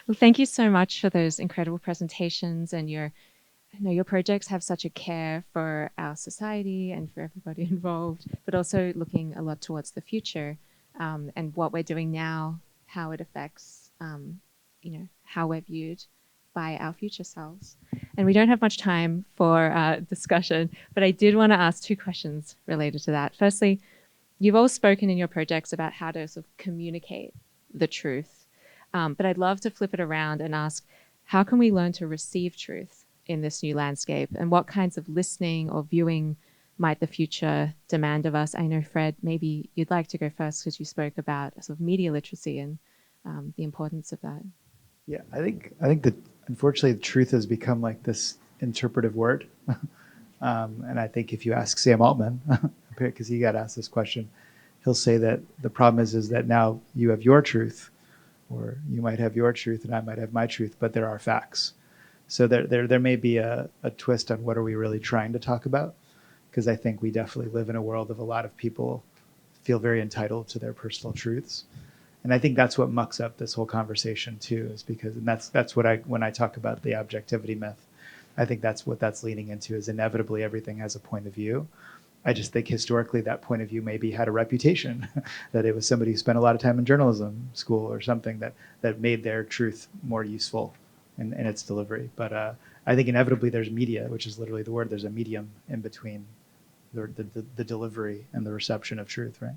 Well, thank you so much for those incredible presentations, and I know your projects have such a care for our society and for everybody involved, but also looking a lot towards the future, and what we're doing now, how it affects, how we're viewed by our future selves. And we don't have much time for discussion, but I did want to ask two questions related to that. Firstly, you've all spoken in your projects about how to sort of communicate the truth, but I'd love to flip it around and ask, how can we learn to receive truth in this new landscape, and what kinds of listening or viewing might the future demand of us? I know, Fred, maybe you'd like to go first because you spoke about sort of media literacy and the importance of that. Yeah, I think that unfortunately the truth has become like this interpretive word, and I think if you ask Sam Altman, because he got asked this question, he'll say that the problem is that now you have your truth, or you might have your truth and I might have my truth, but there are facts. So there may be a twist on what are we really trying to talk about, because I think we definitely live in a world of a lot of people feel very entitled to their personal truths. And I think that's what mucks up this whole conversation too, is because, and that's what when I talk about the objectivity myth, I think that's what that's leaning into, is inevitably everything has a point of view. I just think historically that point of view maybe had a reputation that it was somebody who spent a lot of time in journalism school or something that made their truth more useful in its delivery. But I think inevitably there's media, which is literally the word. There's a medium in between the delivery and the reception of truth, right?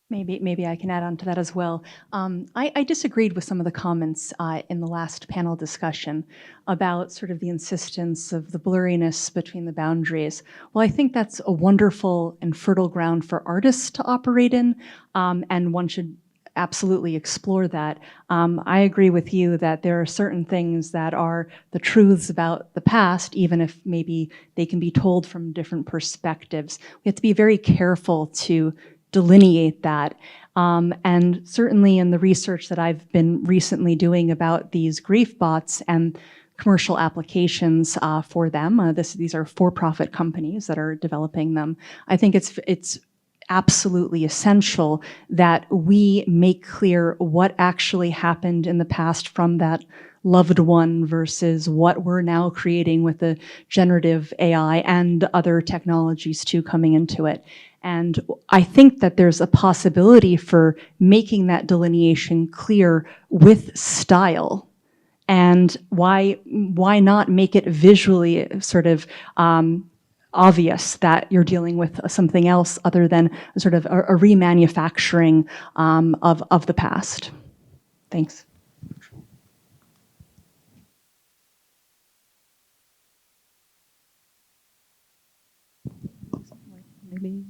Maybe I can add on to that as well. I disagreed with some of the comments in the last panel discussion about sort of the insistence of the blurriness between the boundaries. Well, I think that's a wonderful and fertile ground for artists to operate in, and one should absolutely explore that. I agree with you that there are certain things that are the truths about the past, even if maybe they can be told from different perspectives. We have to be very careful to delineate that. And certainly in the research that I've been recently doing about these grief bots and commercial applications for them, these are for-profit companies that are developing them. I think it's absolutely essential that we make clear what actually happened in the past from that loved one versus what we're now creating with the generative AI and other technologies too coming into it. And I think that there's a possibility for making that delineation clear with style. And why not make it visually sort of obvious that you're dealing with something else other than sort of a remanufacturing of the past? Thanks. Maybe,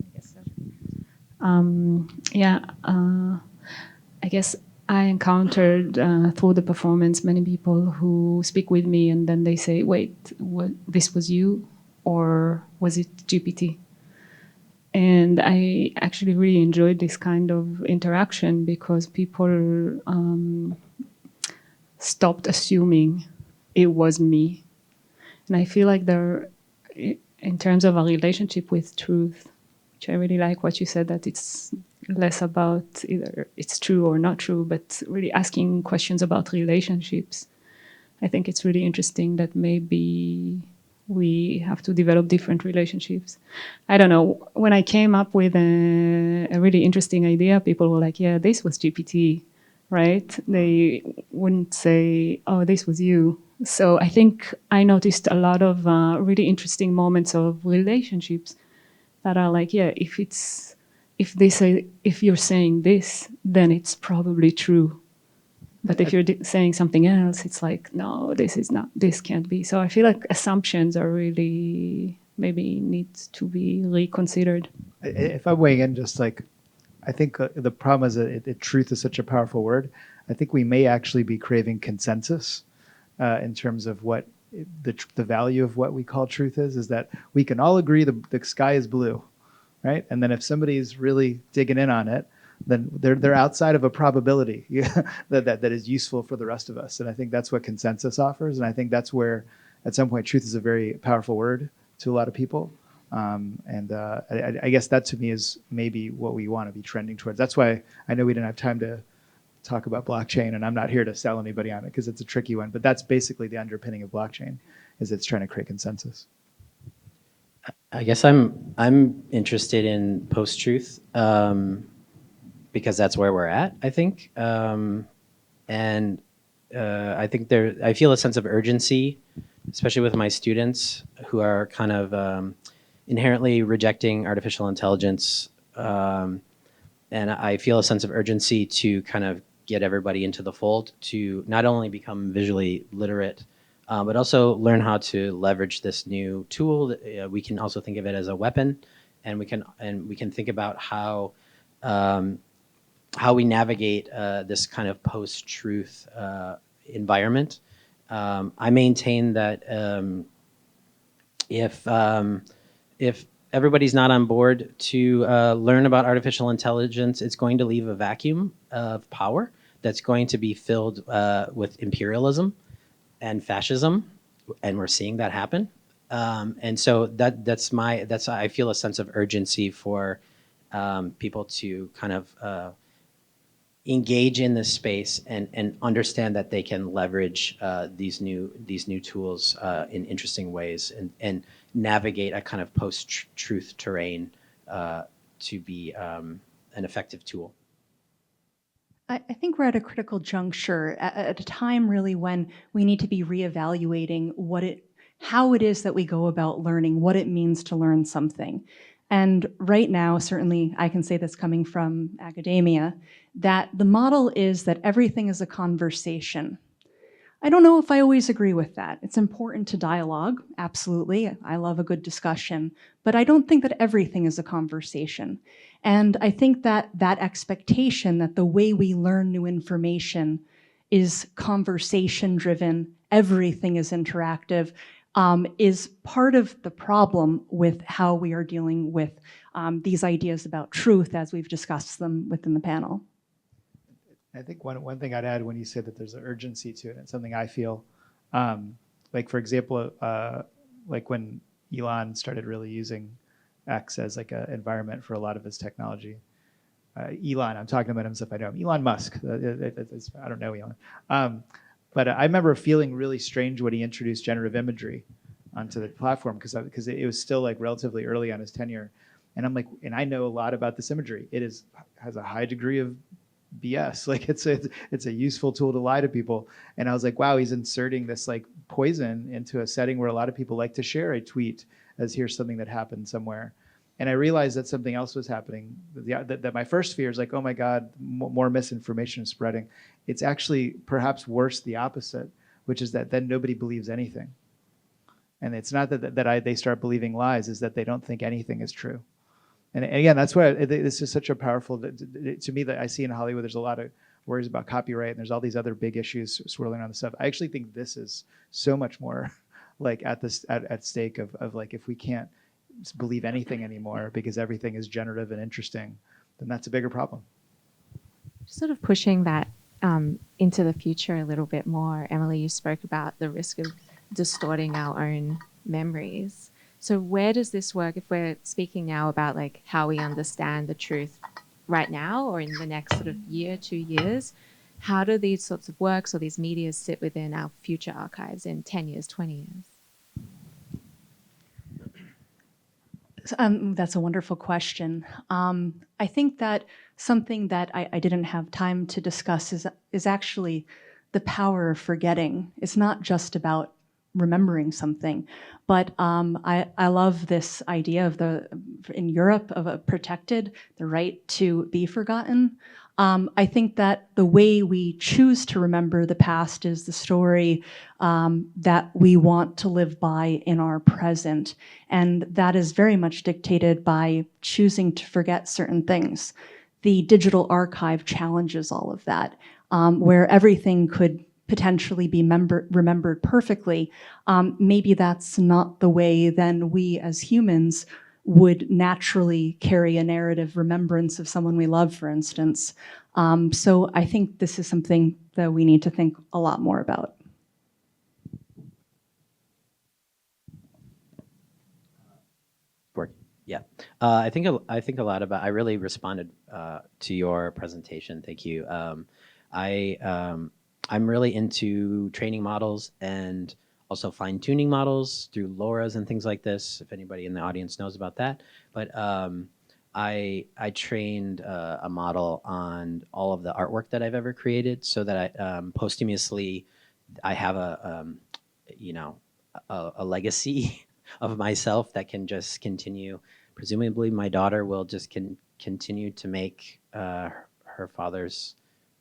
I guess so. I guess I encountered through the performance many people who speak with me and then they say, wait, what, this was you? Or was it GPT? And I actually really enjoyed this kind of interaction because people stopped assuming it was me. And I feel like there, in terms of a relationship with truth, which I really like what you said, that it's less about either it's true or not true, but really asking questions about relationships. I think it's really interesting that maybe we have to develop different relationships. I don't know, when I came up with a really interesting idea, people were like, yeah, this was GPT, right? They wouldn't say, oh, this was you. So I think I noticed a lot of really interesting moments of relationships that are like, yeah, if you're saying this, then it's probably true. But if you're saying something else, it's like, no, this can't be. So I feel like assumptions are really maybe need to be reconsidered. If I'm weighing in, just like, I think the problem is that truth is such a powerful word. I think we may actually be craving consensus in terms of what the value of what we call truth is that we can all agree the sky is blue, right? And then if somebody's really digging in on it, then they're outside of a probability that is useful for the rest of us. And I think that's what consensus offers. And I think that's where, at some point, truth is a very powerful word to a lot of people. I guess that to me is maybe what we want to be trending towards. That's why I know we didn't have time to talk about blockchain, and I'm not here to sell anybody on it because it's a tricky one. But that's basically the underpinning of blockchain, is it's trying to create consensus. I guess I'm interested in post-truth because that's where we're at, I think, and I think I feel a sense of urgency, especially with my students who are kind of inherently rejecting artificial intelligence, and I feel a sense of urgency to kind of get everybody into the fold to not only become visually literate, but also learn how to leverage this new tool. We can also think of it as a weapon, and we can think about how we navigate this kind of post-truth environment. I maintain that if everybody's not on board to learn about artificial intelligence, it's going to leave a vacuum of power that's going to be filled with imperialism and fascism, and we're seeing that happen. And so that's I feel a sense of urgency for people to kind of engage in this space and understand that they can leverage these new tools in interesting ways and navigate a kind of post-truth terrain to be an effective tool. I think we're at a critical juncture at a time really when we need to be reevaluating how it is that we go about learning, what it means to learn something. And right now, certainly I can say this coming from academia, that the model is that everything is a conversation. I don't know if I always agree with that. It's important to dialogue, absolutely. I love a good discussion, but I don't think that everything is a conversation. And I think that that expectation that the way we learn new information is conversation driven, everything is interactive, is part of the problem with how we are dealing with these ideas about truth as we've discussed them within the panel. I think one thing I'd add when you say that there's an urgency to it, and something I feel, like for example, like when Elon started really using X as like an environment for a lot of his technology. Elon, I'm talking about him as if I know him. Elon Musk, I don't know Elon. But I remember feeling really strange when he introduced generative imagery onto the platform because it was still like relatively early on his tenure. And I'm like, and I know a lot about this imagery. It has a high degree of BS. Like it's a useful tool to lie to people. And I was like, wow, he's inserting this like poison into a setting where a lot of people like to share a tweet as here's something that happened somewhere. And I realized that something else was happening. That my first fear is like, oh my God, more misinformation is spreading. It's actually perhaps worse the opposite, which is that then nobody believes anything. And it's not that they start believing lies, is that they don't think anything is true. And again, that's why this is such a powerful, to me, that I see in Hollywood, there's a lot of worries about copyright and there's all these other big issues swirling around the stuff. I actually think this is so much more like at stake of like, if we can't believe anything anymore because everything is generative and interesting, then that's a bigger problem. Sort of pushing that into the future a little bit more. Emily, you spoke about the risk of distorting our own memories. So where does this work if we're speaking now about like how we understand the truth right now or in the next sort of year, 2 years? How do these sorts of works or these media sit within our future archives in 10 years, 20 years? That's a wonderful question. I think that something that I didn't have time to discuss is actually the power of forgetting. It's not just about remembering something, but I love this idea of in Europe of a protected, the right to be forgotten. I think that the way we choose to remember the past is the story that we want to live by in our present. And that is very much dictated by choosing to forget certain things. The digital archive challenges all of that, where everything could potentially be remembered perfectly. Maybe that's not the way then we as humans would naturally carry a narrative remembrance of someone we love, for instance. So I think this is something that we need to think a lot more about. Yeah, I think a lot about. I really responded to your presentation. Thank you. I'm really into training models and also fine tuning models through LoRa's and things like this. If anybody in the audience knows about that, but I trained a model on all of the artwork that I've ever created, so that I posthumously I have you know a legacy of myself that can just continue. Presumably, my daughter will just continue to make her father's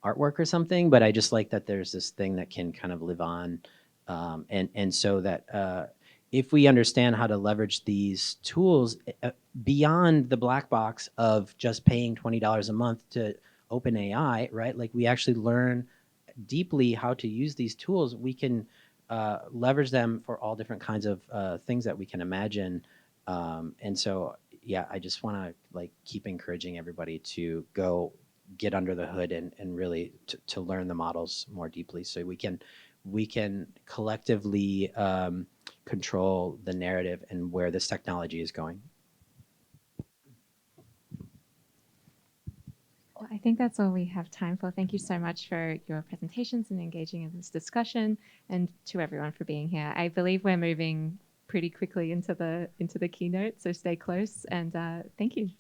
artwork or something. But I just like that there's this thing that can kind of live on, and so that if we understand how to leverage these tools beyond the black box of just paying $20 a month to OpenAI, right? Like we actually learn deeply how to use these tools, we can leverage them for all different kinds of things that we can imagine. And so, yeah, I just want to like keep encouraging everybody to go get under the hood and really to learn the models more deeply, so we can collectively control the narrative and where this technology is going. Well, I think that's all we have time for. Thank you so much for your presentations and engaging in this discussion, and to everyone for being here. I believe we're moving pretty quickly into the keynote, so stay close, and thank you.